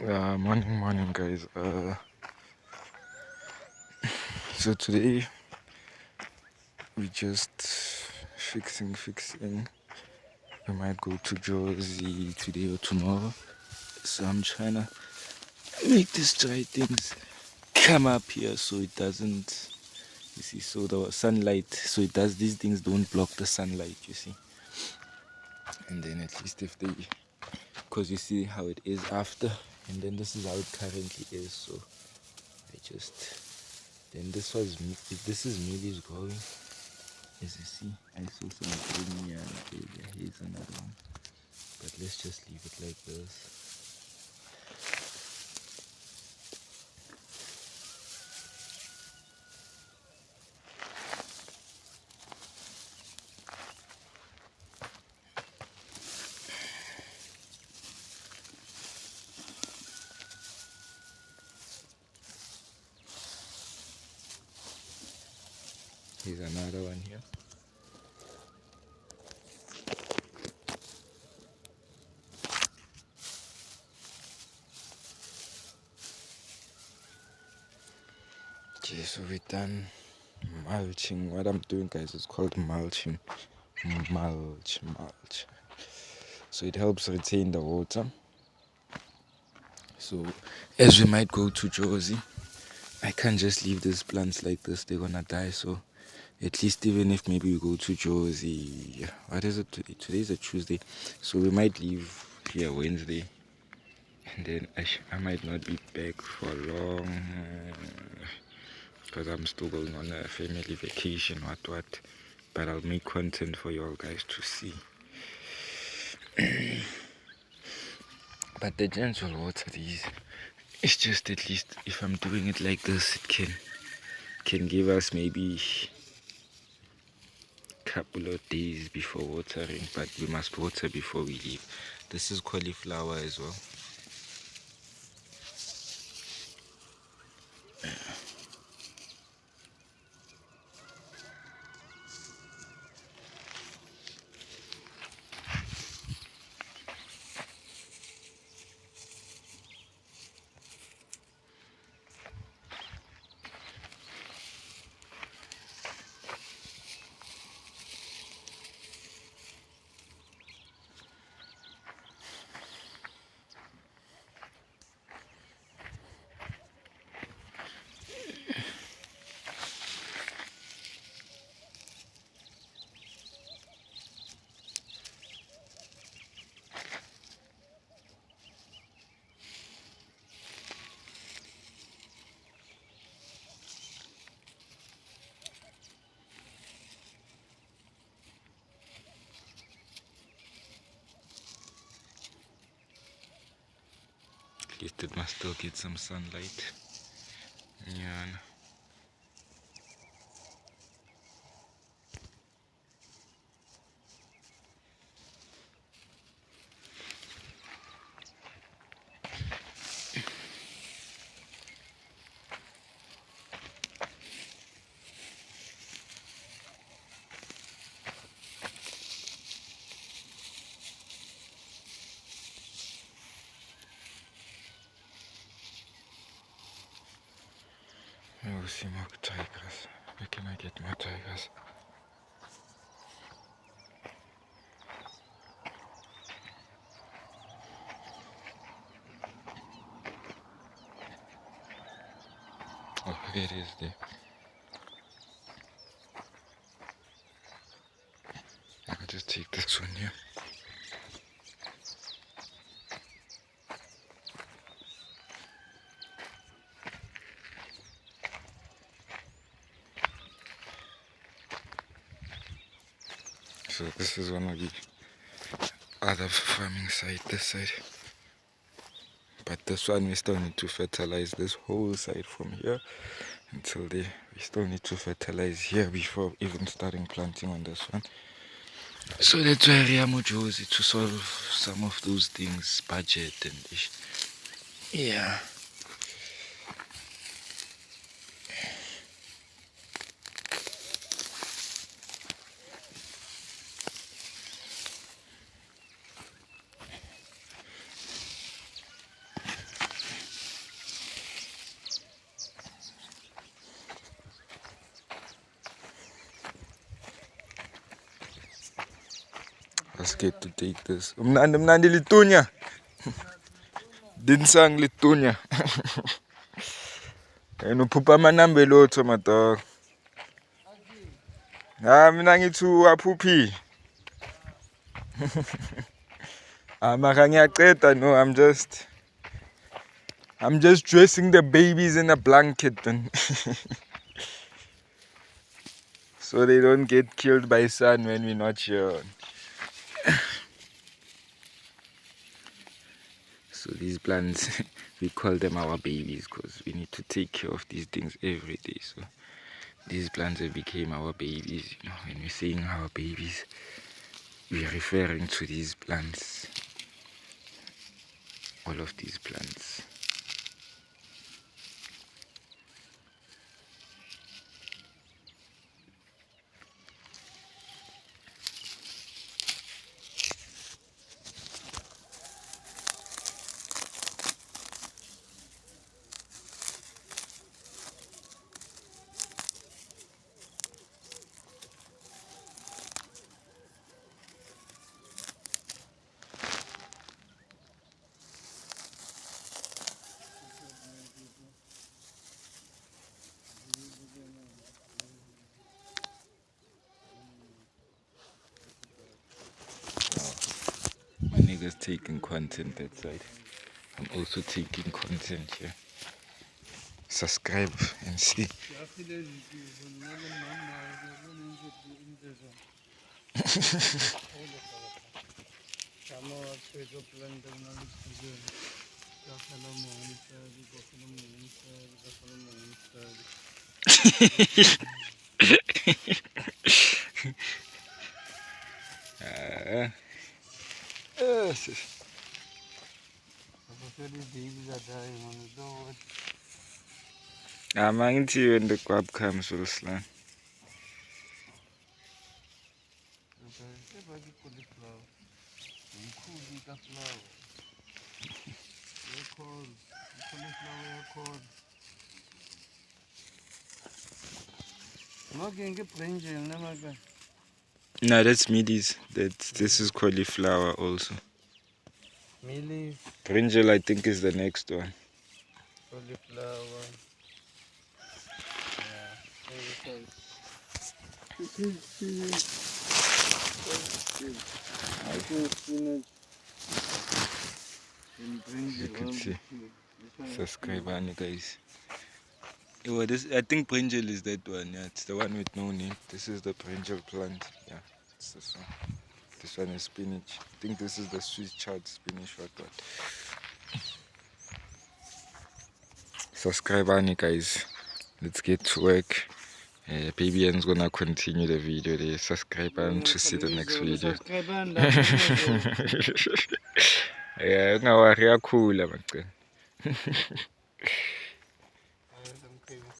Morning, guys. So today we just fixing. We might go to Jersey today or tomorrow. So I'm trying to make these dry things come up here so it doesn't. You see, so the sunlight, so it does these things don't block the sunlight. You see, and then at least if they, because you see how it is after, and then this is how it currently is. So I just. Then this is Millie's growing. As you see, I saw some green here. Here's another one. But let's just leave it like this. Here's another one here. Okay, so we're done mulching. What I'm doing, guys, is called mulching. Mulch. So it helps retain the water. So as we might go to Jersey, I can't just leave these plants like this. They're gonna die. So at least even if maybe we go to Jersey, what is it today? Today's a Tuesday, so we might leave here Wednesday, and then I might not be back for long because I'm still going on a family vacation, what. But I'll make content for you all guys to see. But the gentle water these, it's just at least if I'm doing it like this, it can give us maybe couple of days before watering, but we must water before we leave. This is cauliflower as well. At least it must still get some sunlight. Yeah. I will see more tigers. Where can I get more tigers? Oh, here it is there. I'll just take this one here. So this is one of the other farming side, this side. But this one we still need to fertilize this whole side from here until there. We still need to fertilize here before even starting planting on this one. So that's why we are Josie to solve some of those things, budget and ish. Yeah. Let's get to take this. Mnandi litunya. Dinsang litunya. And uphupha amanamba elotho my dog. Mina ngithi uyaphuphi. Mara ngiyaqeda no, I'm just dressing the babies in a blanket then. So they don't get killed by sun when we're not here. So these plants, we call them our babies because we need to take care of these things every day. So these plants have became our babies. You know, when we're saying our babies, we are referring to these plants. All of these plants. My nigga's taking content that side. I'm also taking content here. Subscribe and see. I'm anxious when the crab comes, Ruslan. No, that's middies. This is cauliflower also. Brinjal, I think, is the next one. Cauliflower. You can see. Subscribe, guys. I think brinjal is that one. Yeah, it's the one with no name. This is the brinjal plant. Yeah, it's this one. This one is spinach. I think this is the sweet chard spinach. What? Subscribe, guys. Let's get to work. Baby Ann's gonna continue the video there. Subscribe and to see the next video. Yeah, no, cool,